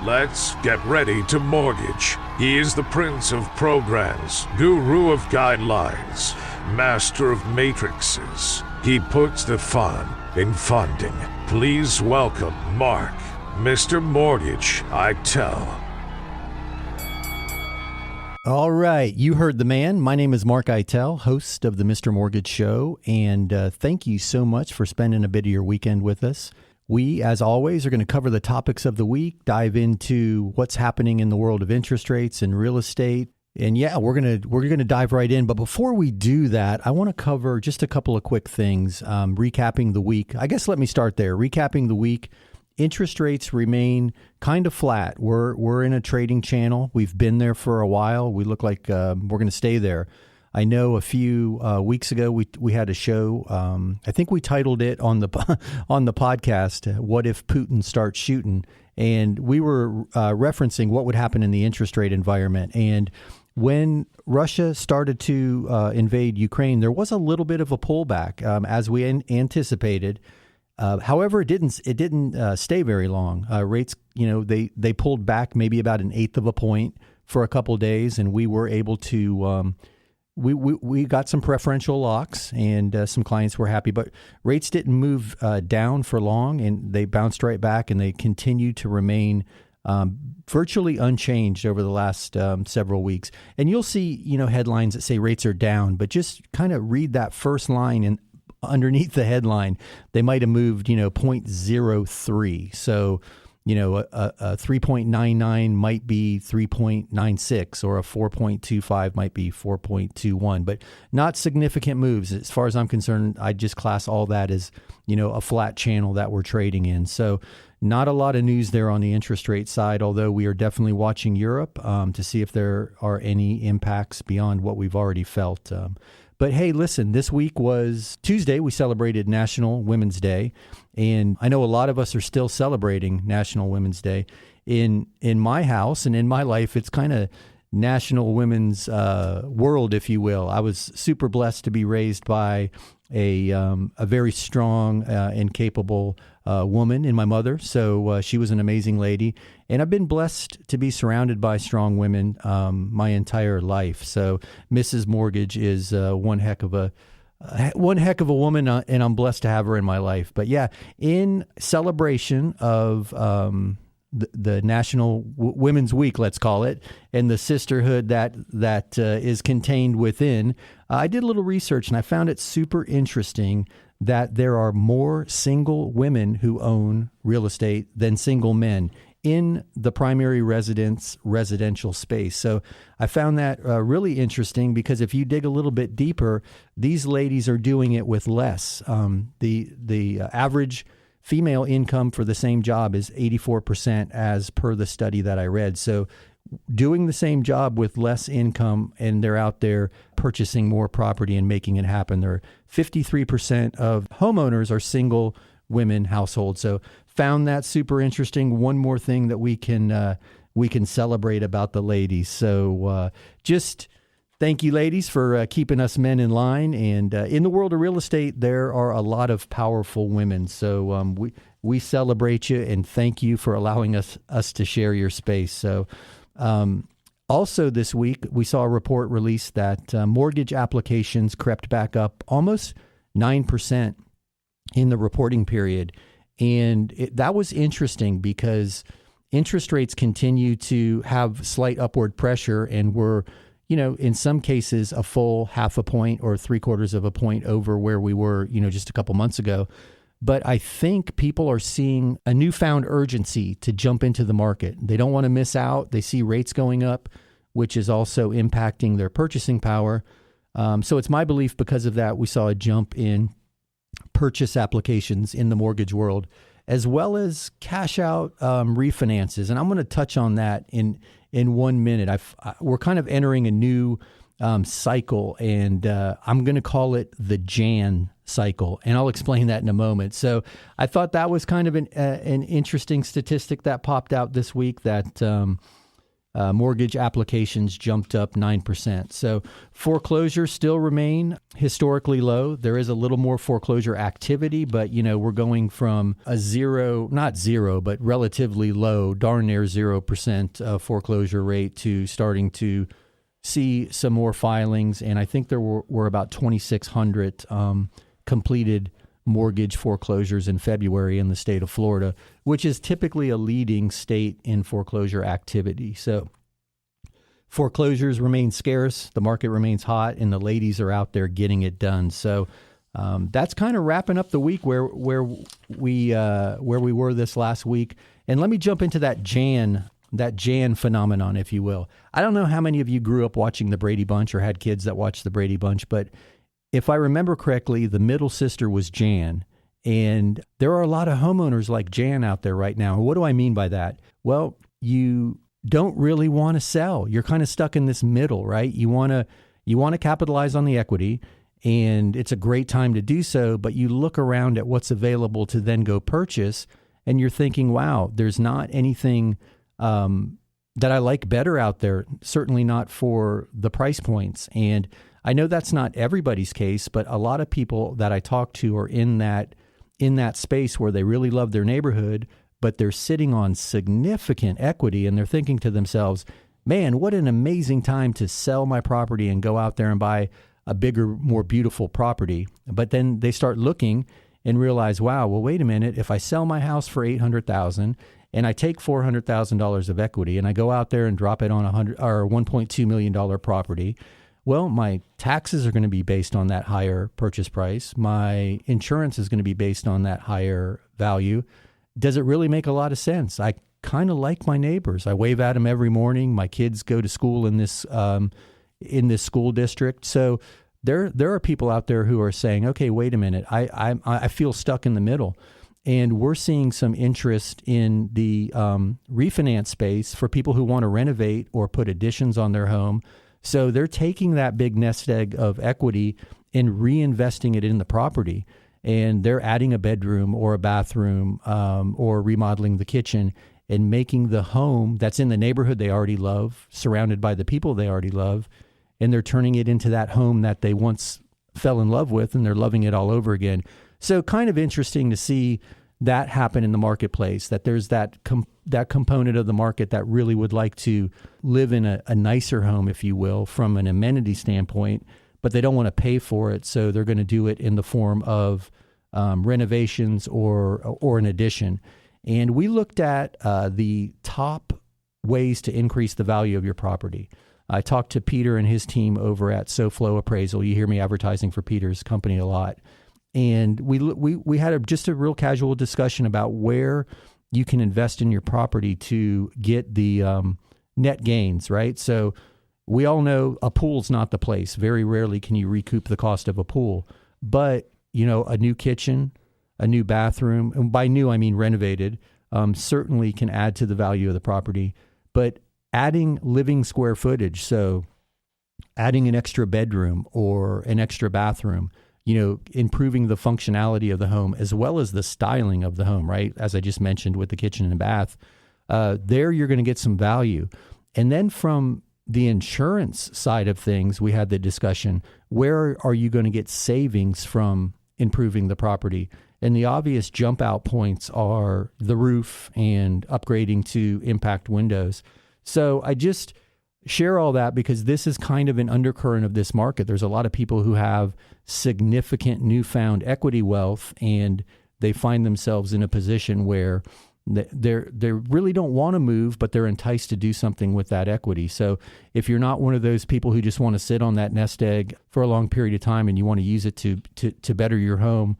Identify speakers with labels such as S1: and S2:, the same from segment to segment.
S1: Let's get ready to mortgage. He is the prince of programs, guru of guidelines, master of matrices. He puts the fun in funding. Please welcome Mark, Mr. Mortgage, it-HELOC.
S2: All right, you heard the man. My name is Mark it-HELOC, host of the Mr. Mortgage Show, and thank you so much for spending a bit of your weekend with us. We, as always, are going to cover the topics of the week, dive into what's happening in the world of interest rates and real estate. And yeah, we're gonna dive right in. But before we do that, I want to cover just a couple of quick things. Recapping the week. I guess let me start there. Recapping the week. Interest rates remain kind of flat. We're in a trading channel. We've been there for a while. We look like we're going to stay there. I know a few weeks ago we had a show. I think we titled it on the podcast, "What if Putin starts shooting?" And we were referencing what would happen in the interest rate environment. And when Russia started to invade Ukraine, there was a little bit of a pullback as we anticipated. However, it didn't stay very long. Rates, they pulled back maybe about 1/8 of a point for a couple of days, and we were able to. We got some preferential locks, and some clients were happy. But rates didn't move down for long, and they bounced right back, and they continued to remain virtually unchanged over the last several weeks. And you'll see, headlines that say rates are down, but just kind of read that first line and underneath the headline, they might have moved, 0.03. So, a 3.99 might be 3.96, or a 4.25 might be 4.21, but not significant moves. As far as I'm concerned, I just class all that as, a flat channel that we're trading in. So not a lot of news there on the interest rate side, although we are definitely watching Europe to see if there are any impacts beyond what we've already felt. But hey, listen, this week was Tuesday. We celebrated National Women's Day. And I know a lot of us are still celebrating National Women's Day. In my house and in my life, it's kind of National Women's World, if you will. I was super blessed to be raised by a very strong and capable woman in my mother. So she was an amazing lady. And I've been blessed to be surrounded by strong women my entire life. So Mrs. Mortgage is one heck of a woman, and I'm blessed to have her in my life. But yeah, in celebration of the National Women's Week, let's call it, and the sisterhood that is contained within, I did a little research, and I found it super interesting that there are more single women who own real estate than single men in the primary residential space. So I found that really interesting, because if you dig a little bit deeper, these ladies are doing it with less. The average female income for the same job is 84%, as per the study that I read. So doing the same job with less income, and they're out there purchasing more property and making it happen. There are 53% of homeowners are single women households. So found that super interesting. One more thing that we can celebrate about the ladies. So just thank you, ladies, for keeping us men in line. And in the world of real estate, there are a lot of powerful women. So we celebrate you, and thank you for allowing us to share your space. So also this week, we saw a report released that mortgage applications crept back up almost 9% in the reporting period. And that was interesting, because interest rates continue to have slight upward pressure, and we're, in some cases, a full half a point or 3/4 of a point over where we were, just a couple months ago. But I think people are seeing a newfound urgency to jump into the market. They don't want to miss out. They see rates going up, which is also impacting their purchasing power. So it's my belief, because of that, we saw a jump in purchase applications in the mortgage world, as well as cash out refinances. And I'm going to touch on that in 1 minute. We're kind of entering a new cycle, and I'm going to call it the Jan cycle, and I'll explain that in a moment. So I thought that was kind of an interesting statistic that popped out this week, that mortgage applications jumped up 9%. So foreclosures still remain historically low. There is a little more foreclosure activity, but we're going from a not zero, but relatively low, darn near 0% foreclosure rate to starting to see some more filings. And I think there were about 2,600 completed mortgage foreclosures in February in the state of Florida, which is typically a leading state in foreclosure activity. So foreclosures remain scarce, the market remains hot, and the ladies are out there getting it done. So that's kind of wrapping up the week where we were this last week. And let me jump into that Jan phenomenon, if you will. I don't know how many of you grew up watching the Brady Bunch or had kids that watched the Brady Bunch, but if I remember correctly, the middle sister was Jan, and there are a lot of homeowners like Jan out there right now. What do I mean by that? Well, you don't really want to sell. You're kind of stuck in this middle, right? You want to capitalize on the equity, and it's a great time to do so, but you look around at what's available to then go purchase, and you're thinking, wow, there's not anything that I like better out there, certainly not for the price points. And I know that's not everybody's case, but a lot of people that I talk to are in that space where they really love their neighborhood, but they're sitting on significant equity, and they're thinking to themselves, man, what an amazing time to sell my property and go out there and buy a bigger, more beautiful property. But then they start looking and realize, wow, well, wait a minute, if I sell my house for $800,000 and I take $400,000 of equity and I go out there and drop it on $1.2 million property, well, my taxes are going to be based on that higher purchase price. My insurance is going to be based on that higher value. Does it really make a lot of sense? I kind of like my neighbors. I wave at them every morning. My kids go to school in this school district. So there are people out there who are saying, okay, wait a minute, I feel stuck in the middle. And we're seeing some interest in the refinance space for people who want to renovate or put additions on their home. So they're taking that big nest egg of equity and reinvesting it in the property. And they're adding a bedroom or a bathroom or remodeling the kitchen and making the home that's in the neighborhood they already love, surrounded by the people they already love, and they're turning it into that home that they once fell in love with, and they're loving it all over again. So kind of interesting to see that happen in the marketplace, that there's that component of the market that really would like to live in a nicer home, if you will, from an amenity standpoint, but they don't want to pay for it, so they're going to do it in the form of renovations or an addition. And we looked at the top ways to increase the value of your property. I talked to Peter and his team over at SoFlo Appraisal. You hear me advertising for Peter's company a lot. And we had just a real casual discussion about where you can invest in your property to get the net gains, right? So we all know a pool's not the place. Very rarely can you recoup the cost of a pool. But, a new kitchen, a new bathroom, and by new I mean renovated, certainly can add to the value of the property. But adding living square footage, so adding an extra bedroom or an extra bathroom, improving the functionality of the home as well as the styling of the home, right? As I just mentioned with the kitchen and bath, there you're going to get some value. And then from the insurance side of things, we had the discussion, where are you going to get savings from improving the property? And the obvious jump out points are the roof and upgrading to impact windows. So I just share all that because this is kind of an undercurrent of this market. There's a lot of people who have significant newfound equity wealth, and they find themselves in a position where they really don't want to move, but they're enticed to do something with that equity. So if you're not one of those people who just want to sit on that nest egg for a long period of time and you want to use it to better your home,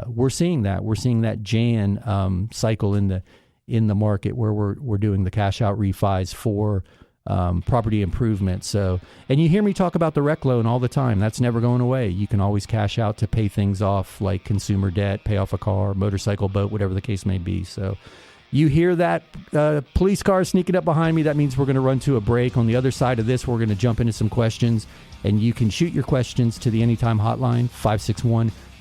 S2: we're seeing that. We're seeing that Jan cycle in the market where we're doing the cash out refis for property improvement. So, and you hear me talk about the rec loan all the time. That's never going away. You can always cash out to pay things off, like consumer debt, pay off a car, motorcycle, boat, whatever the case may be. So you hear that police car sneaking up behind me. That means we're going to run to a break. On the other side of this, we're going to jump into some questions, and you can shoot your questions to the Anytime hotline,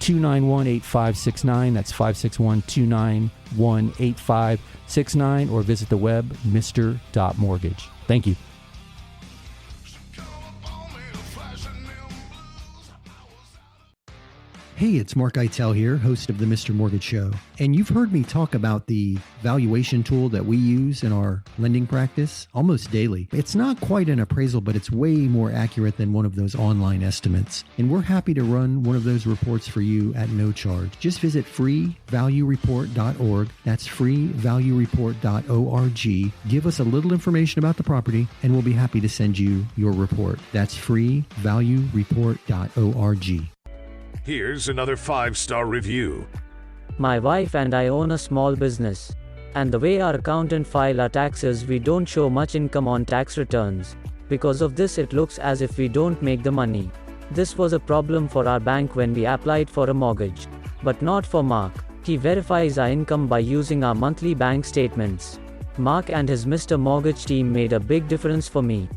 S2: 561-291-8569. That's 561-291-8569, or visit the web, mr.mortgage. Thank you. Hey, it's Mark Eitel here, host of the Mr. Mortgage Show. And you've heard me talk about the valuation tool that we use in our lending practice almost daily. It's not quite an appraisal, but it's way more accurate than one of those online estimates. And we're happy to run one of those reports for you at no charge. Just visit freevaluereport.org. That's freevaluereport.org. Give us a little information about the property, and we'll be happy to send you your report. That's freevaluereport.org.
S1: Here's another 5-star review.
S3: My wife and I own a small business. And the way our accountant file our taxes, we don't show much income on tax returns. Because of this, it looks as if we don't make the money. This was a problem for our bank when we applied for a mortgage. But not for Mark. He verifies our income by using our monthly bank statements. Mark and his Mr. Mortgage team made a big difference for me.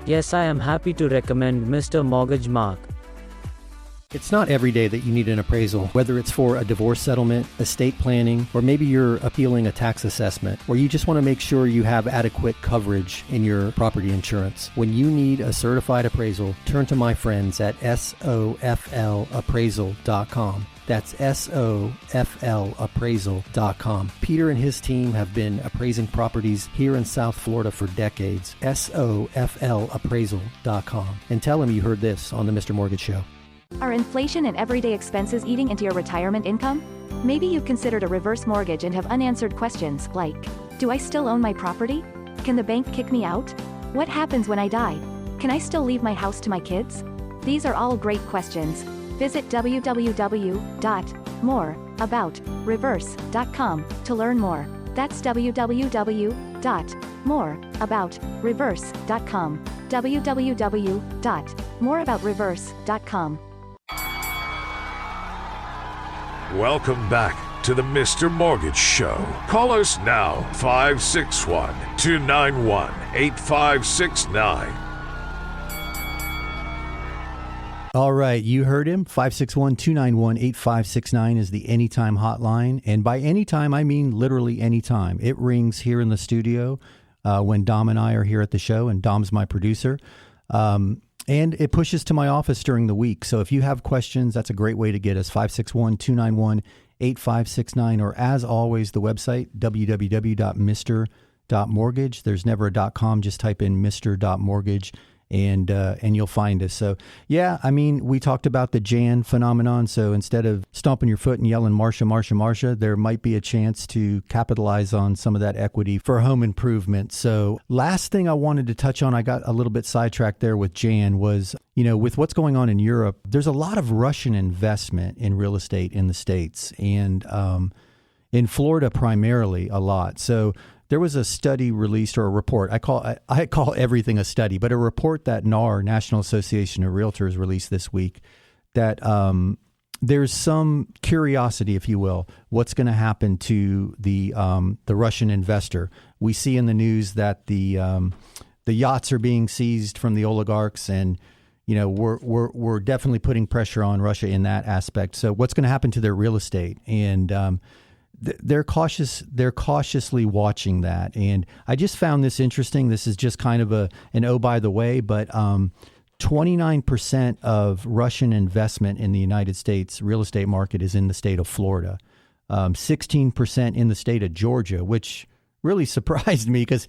S3: Yes, I am happy to recommend Mr. Mortgage Mark.
S2: It's not every day that you need an appraisal, whether it's for a divorce settlement, estate planning, or maybe you're appealing a tax assessment, or you just want to make sure you have adequate coverage in your property insurance. When you need a certified appraisal, turn to my friends at soflappraisal.com. That's soflappraisal.com. Peter and his team have been appraising properties here in South Florida for decades. soflappraisal.com. And tell them you heard this on the Mr. Mortgage Show.
S4: Are inflation and everyday expenses eating into your retirement income? Maybe you've considered a reverse mortgage and have unanswered questions like, do I still own my property? Can the bank kick me out? What happens when I die? Can I still leave my house to my kids? These are all great questions. Visit www.moreaboutreverse.com to learn more. That's www.moreaboutreverse.com. www.moreaboutreverse.com.
S1: Welcome back to the Mr. Mortgage Show. Call us now, 561-291-8569.
S2: All right, you heard him. 561-291-8569 is the Anytime hotline. And by anytime, I mean literally anytime. It rings here in the studio when Dom and I are here at the show, and Dom's my producer. And it pushes to my office during the week. So if you have questions, that's a great way to get us, 561-291-8569. Or as always, the website, www.mr.mortgage. There's never a .com. Just type in mr.mortgage. And you'll find us. So, yeah, I mean, we talked about the Jan phenomenon. So instead of stomping your foot and yelling, Marsha, Marsha, Marsha, there might be a chance to capitalize on some of that equity for home improvement. So last thing I wanted to touch on, I got a little bit sidetracked there with Jan, was, you know, with what's going on in Europe, there's a lot of Russian investment in real estate in the States, and in Florida primarily a lot. So there was a study released, or a report. I call everything a study, but a report that NAR, National Association of Realtors, released this week, that there's some curiosity, if you will, what's going to happen to the Russian investor. We see in the news that the yachts are being seized from the oligarchs, and you know we're definitely putting pressure on Russia in that aspect. So what's going to happen to their real estate? And they're cautiously watching that. And I just found this interesting. This is just kind of an oh, by the way, but 29% of Russian investment in the United States real estate market is in the state of Florida, 16% in the state of Georgia, which really surprised me because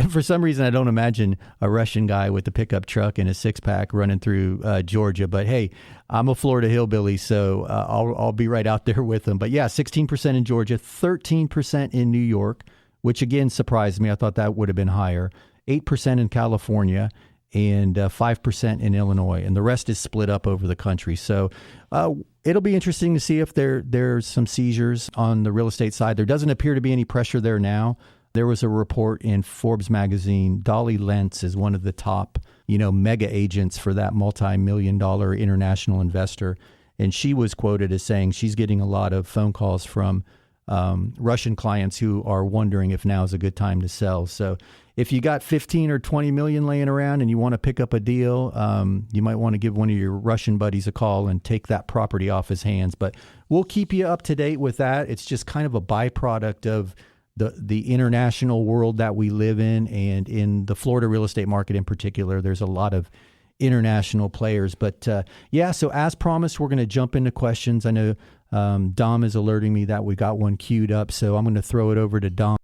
S2: for some reason I don't imagine a Russian guy with a pickup truck and a six-pack running through Georgia. But hey, I'm a Florida hillbilly, so I'll be right out there with them. But yeah, 16% in Georgia, 13% in New York, which again surprised me. I thought that would have been higher. 8% in California, and 5% in Illinois, and the rest is split up over the country. So it'll be interesting to see if there's some seizures on the real estate side. There doesn't appear to be any pressure there now. There was a report in Forbes magazine. Dolly Lentz is one of the top, mega agents for that multi-million-dollar international investor, and she was quoted as saying she's getting a lot of phone calls from Russian clients who are wondering if now is a good time to sell. So if you got 15 or 20 million laying around and you want to pick up a deal, you might want to give one of your Russian buddies a call and take that property off his hands. But we'll keep you up to date with that. It's just kind of a byproduct of the international world that we live in, and in the Florida real estate market in particular, there's a lot of international players. But so as promised, we're going to jump into questions. I know Dom is alerting me that we got one queued up, so I'm going to throw it over to Dom.